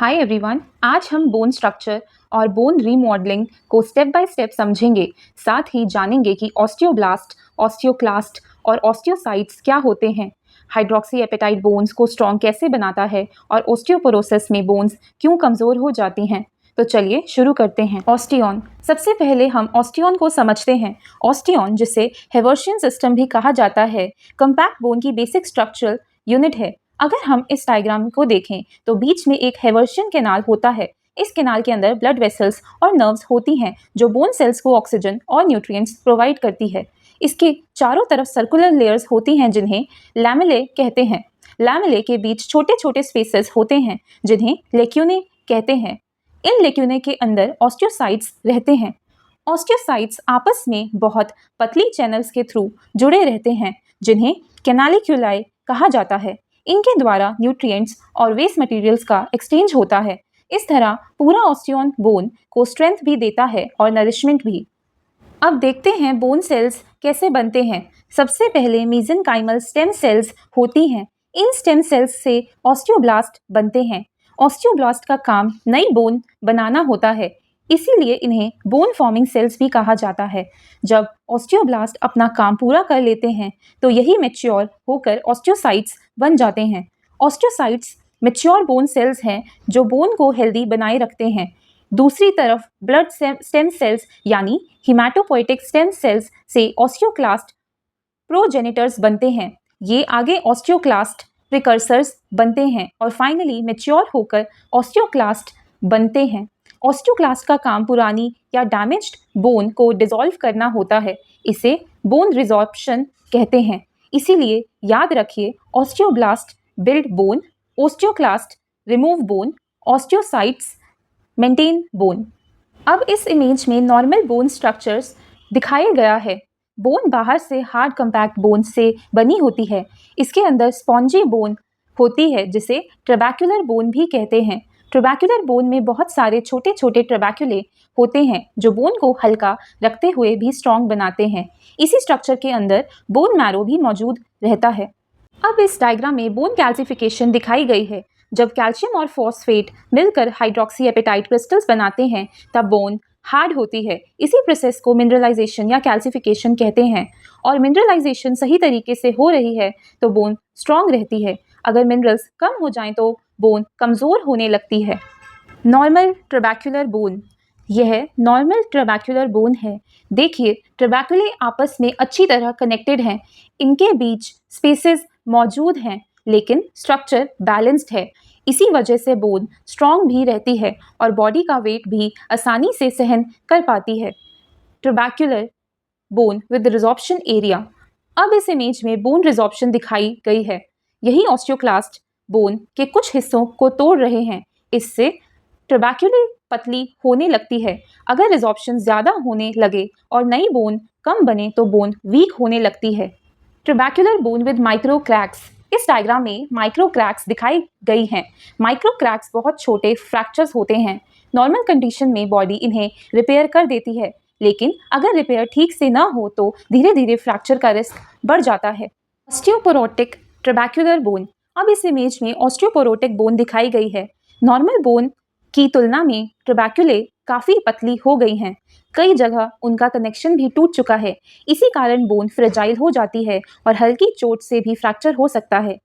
Hi everyone, आज हम bone structure और बोन रीमॉडलिंग को स्टेप बाय स्टेप समझेंगे। साथ ही जानेंगे कि ऑस्टियोब्लास्ट, ऑस्टियोक्लास्ट और ऑस्टियोसाइट्स क्या होते हैं, हाइड्रोक्सी एपेटाइट बोन्स को स्ट्रॉन्ग कैसे बनाता है और ऑस्टियोपोरोसिस में बोन्स क्यों कमज़ोर हो जाती हैं। तो चलिए शुरू करते हैं। ऑस्टियन। सबसे पहले हम ऑस्टियन को समझते हैं। ऑस्टियन, जिसे हेवर्शियन सिस्टम भी कहा जाता है, कम्पैक्ट बोन की बेसिक स्ट्रक्चरल यूनिट है। अगर हम इस डायग्राम को देखें तो बीच में एक हेवर्शियन कैनाल होता है। इस कैनाल के अंदर ब्लड वेसल्स और नर्व्स होती हैं जो बोन सेल्स को ऑक्सीजन और न्यूट्रिएंट्स प्रोवाइड करती है। इसके चारों तरफ सर्कुलर लेयर्स होती हैं जिन्हें लैमेले कहते हैं। लैमेले के बीच छोटे छोटे स्पेसेस होते हैं जिन्हें लेक्यूने कहते हैं। इन लेक्यूने के अंदर ऑस्टियोसाइट्स रहते हैं। ऑस्टियोसाइट्स आपस में बहुत पतली चैनल्स के थ्रू जुड़े रहते हैं जिन्हें कैनालिक्यूलाई कहा जाता है। इनके द्वारा न्यूट्रिएंट्स और वेस्ट मटेरियल्स का एक्सचेंज होता है। इस तरह पूरा ऑस्टियन बोन को स्ट्रेंथ भी देता है और नरिशमेंट भी। अब देखते हैं बोन सेल्स कैसे बनते हैं। सबसे पहले मेसेनकाइमल स्टेम सेल्स होती हैं। इन स्टेम सेल्स से ऑस्टियोब्लास्ट बनते हैं। ऑस्टियोब्लास्ट का काम नई बोन बनाना होता है, इसीलिए इन्हें बोन फॉर्मिंग सेल्स भी कहा जाता है। जब ऑस्टियोब्लास्ट अपना काम पूरा कर लेते हैं तो यही मैच्योर होकर ऑस्टियोसाइट्स बन जाते हैं। ऑस्टियोसाइट्स मैच्योर बोन सेल्स हैं जो बोन को हेल्दी बनाए रखते हैं। दूसरी तरफ ब्लड स्टेम सेल्स यानी हिमैटोपोएटिक स्टेम सेल्स से ऑस्टियोक्लास्ट प्रोजेनिटर्स बनते हैं। ये आगे ऑस्टियोक्लास्ट प्रिकर्सर्स बनते हैं और फाइनली मैच्योर होकर ऑस्टियोक्लास्ट बनते हैं। ऑस्टियोक्लास्ट का काम पुरानी या डैमेज्ड बोन को डिसॉल्व करना होता है। इसे बोन रिजॉर्प्शन कहते हैं। इसीलिए याद रखिए, osteoblast build bone, osteoclast remove bone, osteocytes maintain bone. अब इस इमेज में नॉर्मल बोन स्ट्रक्चर्स दिखाया गया है। बोन बाहर से हार्ड कम्पैक्ट बोन से बनी होती है। इसके अंदर स्पॉन्जी बोन होती है जिसे ट्रैबेक्युलर बोन भी कहते हैं। ट्रैबेक्युलर बोन में बहुत सारे छोटे छोटे ट्रैबेक्युले होते हैं जो बोन को हल्का रखते हुए भी स्ट्रॉन्ग बनाते हैं। इसी स्ट्रक्चर के अंदर बोन मैरो भी मौजूद रहता है। अब इस डायग्राम में बोन कैल्सिफिकेशन दिखाई गई है। जब कैल्शियम और फॉस्फेट मिलकर हाइड्रोक्सी एपेटाइट क्रिस्टल्स बनाते हैं तब बोन हार्ड होती है। इसी प्रोसेस को मिनरलाइजेशन या कैल्सिफिकेशन कहते हैं। और मिनरलाइजेशन सही तरीके से हो रही है तो बोन स्ट्रॉन्ग रहती है। अगर मिनरल्स कम हो जाएं तो बोन कमज़ोर होने लगती है। Normal trabecular bone. यह नॉर्मल ट्रैबेक्युलर बोन है। देखिए, ट्रैबेक्युले आपस में अच्छी तरह कनेक्टेड हैं। इनके बीच स्पेसेस मौजूद हैं लेकिन स्ट्रक्चर बैलेंस्ड है। इसी वजह से बोन स्ट्रॉन्ग भी रहती है और बॉडी का वेट भी आसानी से सहन कर पाती है। ट्रैबेक्युलर बोन विद रिजॉर्प्शन एरिया। अब इस इमेज में बोन रिजॉर्प्शन दिखाई गई है। यही ऑस्टियोक्लास्ट बोन के कुछ हिस्सों को तोड़ रहे हैं। इससे ट्रैबेक्युले पतली होने लगती है। अगर रिजॉर्प्शन ज़्यादा होने लगे और नई बोन कम बने तो बोन वीक होने लगती है। ट्रैबेक्युलर बोन विद माइक्रो क्रैक्स। इस डायग्राम में माइक्रो क्रैक्स दिखाई गई हैं। माइक्रो क्रैक्स बहुत छोटे फ्रैक्चर्स होते हैं। नॉर्मल कंडीशन में बॉडी इन्हें रिपेयर कर देती है, लेकिन अगर रिपेयर ठीक से ना हो तो धीरे धीरे फ्रैक्चर का रिस्क बढ़ जाता है। Osteoporotic trabecular bone. अब इस इमेज में ऑस्टियोपोरोटिक बोन दिखाई गई है। नॉर्मल बोन की तुलना में ट्रैबेक्युले काफ़ी पतली हो गई हैं। कई जगह उनका कनेक्शन भी टूट चुका है। इसी कारण बोन फ्रेजाइल हो जाती है और हल्की चोट से भी फ्रैक्चर हो सकता है।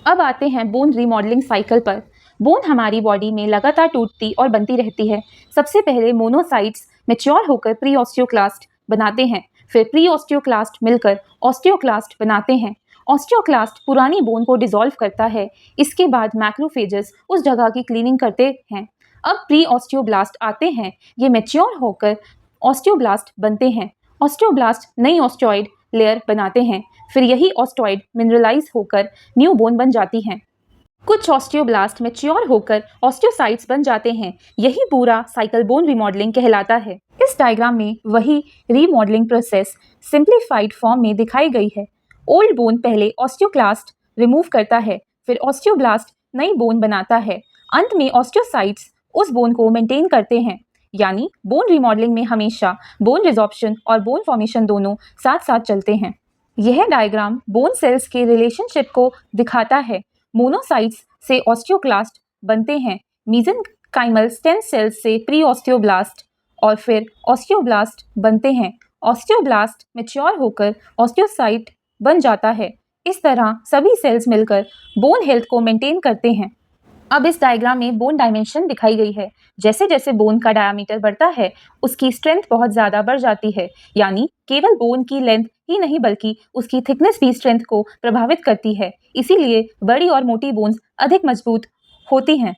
अब आते हैं बोन रीमॉडलिंग साइकिल पर। बोन हमारी बॉडी में लगातार टूटती और बनती रहती है। सबसे पहले मोनोसाइट्स मैच्योर होकर प्री ऑस्टियोक्लास्ट बनाते हैं। फिर प्री ऑस्टियोक्लास्ट मिलकर ऑस्टियोक्लास्ट बनाते हैं। ऑस्टियोक्लास्ट पुरानी बोन को डिसॉल्व करता है। इसके बाद मैक्रोफेजेस उस जगह की क्लीनिंग करते हैं। अब प्री ऑस्टियोब्लास्ट आते हैं। ये मैच्योर होकर ऑस्टियोब्लास्ट बनते हैं। ऑस्टियोब्लास्ट नई ऑस्टियोइड लेयर बनाते हैं। फिर यही ऑस्टियोइड मिनरलाइज होकर न्यू बोन बन जाती हैं। कुछ ऑस्टियोब्लास्ट मैच्योर होकर ऑस्टियोसाइट्स बन जाते हैं। यही पूरा साइकिल बोन रीमॉडलिंग कहलाता है। इस डायग्राम में वही रीमॉडलिंग प्रोसेस सिंप्लीफाइड फॉर्म में दिखाई गई है। ओल्ड बोन पहले ऑस्टियोक्लास्ट रिमूव करता है, फिर ऑस्टियोब्लास्ट नई बोन बनाता है। अंत में ऑस्टियोसाइट्स उस बोन को मेंटेन करते हैं। यानी बोन रीमॉडलिंग में हमेशा बोन रिजॉर्प्शन और बोन फॉर्मेशन दोनों साथ साथ चलते हैं। यह डायग्राम बोन सेल्स के रिलेशनशिप को दिखाता है। मोनोसाइट्स से ऑस्टियोक्लास्ट बनते हैं मीसेनकाइमल स्टेम सेल्स से प्री ऑस्टियोब्लास्ट और फिर ऑस्टियोब्लास्ट बनते हैं। ऑस्टियोब्लास्ट मैच्योर होकर ऑस्टियोसाइट बन जाता है। इस तरह सभी सेल्स मिलकर बोन हेल्थ को मेंटेन करते हैं। अब इस डायग्राम में बोन डायमेंशन दिखाई गई है। जैसे जैसे बोन का डायमीटर बढ़ता है उसकी स्ट्रेंथ बहुत ज़्यादा बढ़ जाती है, यानी केवल बोन की लेंथ ही नहीं बल्कि उसकी थिकनेस भी स्ट्रेंथ को प्रभावित करती है। इसीलिए बड़ी और मोटी बोन्स अधिक मजबूत होती हैं।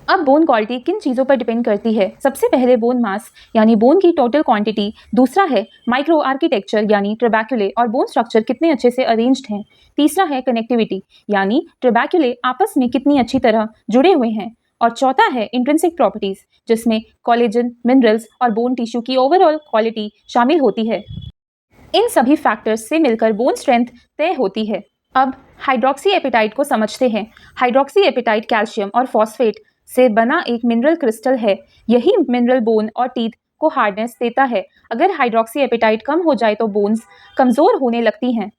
अब बोन क्वालिटी किन चीज़ों पर डिपेंड करती है? सबसे पहले बोन मास यानी बोन की टोटल क्वांटिटी, दूसरा है माइक्रो आर्किटेक्चर यानी ट्रेबैक्यूले और बोन स्ट्रक्चर कितने अच्छे से अरेंज्ड हैं, तीसरा है कनेक्टिविटी यानी ट्रेबैक्यूले आपस में कितनी अच्छी तरह जुड़े हुए हैं, और चौथा है इंट्रिंसिक प्रॉपर्टीज जिसमें कोलेजन, मिनरल्स और बोन टिश्यू की ओवरऑल क्वालिटी शामिल होती है। इन सभी फैक्टर्स से मिलकर बोन स्ट्रेंथ तय होती है। अब हाइड्रोक्सी एपेटाइट को समझते हैं। हाइड्रोक्सी एपेटाइट कैल्शियम और फॉस्फेट से बना एक मिनरल क्रिस्टल है। यही मिनरल बोन और टीथ को हार्डनेस देता है। अगर हाइड्रोक्सी एपेटाइट कम हो जाए तो बोन्स कमज़ोर होने लगती हैं।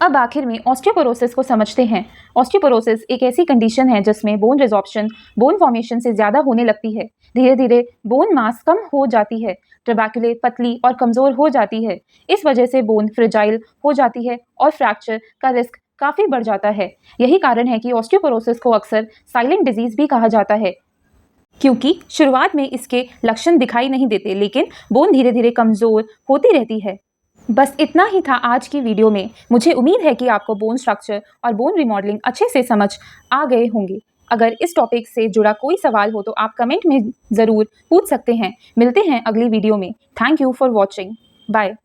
अब आखिर में ऑस्टियोपोरोसिस को समझते हैं। ऑस्टियोपोरोसिस एक ऐसी कंडीशन है जिसमें बोन रिजॉर्प्शन बोन फॉर्मेशन से ज़्यादा होने लगती है। धीरे धीरे बोन मास कम हो जाती है, ट्रेबैक्यूले पतली और कमज़ोर हो जाती है। इस वजह से बोन फ्रेजाइल हो जाती है और फ्रैक्चर का रिस्क काफ़ी बढ़ जाता है। यही कारण है कि ऑस्टियोपोरोसिस को अक्सर साइलेंट डिजीज़ भी कहा जाता है, क्योंकि शुरुआत में इसके लक्षण दिखाई नहीं देते लेकिन बोन धीरे धीरे कमज़ोर होती रहती है। बस इतना ही था आज की वीडियो में। मुझे उम्मीद है कि आपको बोन स्ट्रक्चर और बोन रिमॉडलिंग अच्छे से समझ आ गए होंगे। अगर इस टॉपिक से जुड़ा कोई सवाल हो तो आप कमेंट में ज़रूर पूछ सकते हैं। मिलते हैं अगली वीडियो में। Thank you for watching. Bye.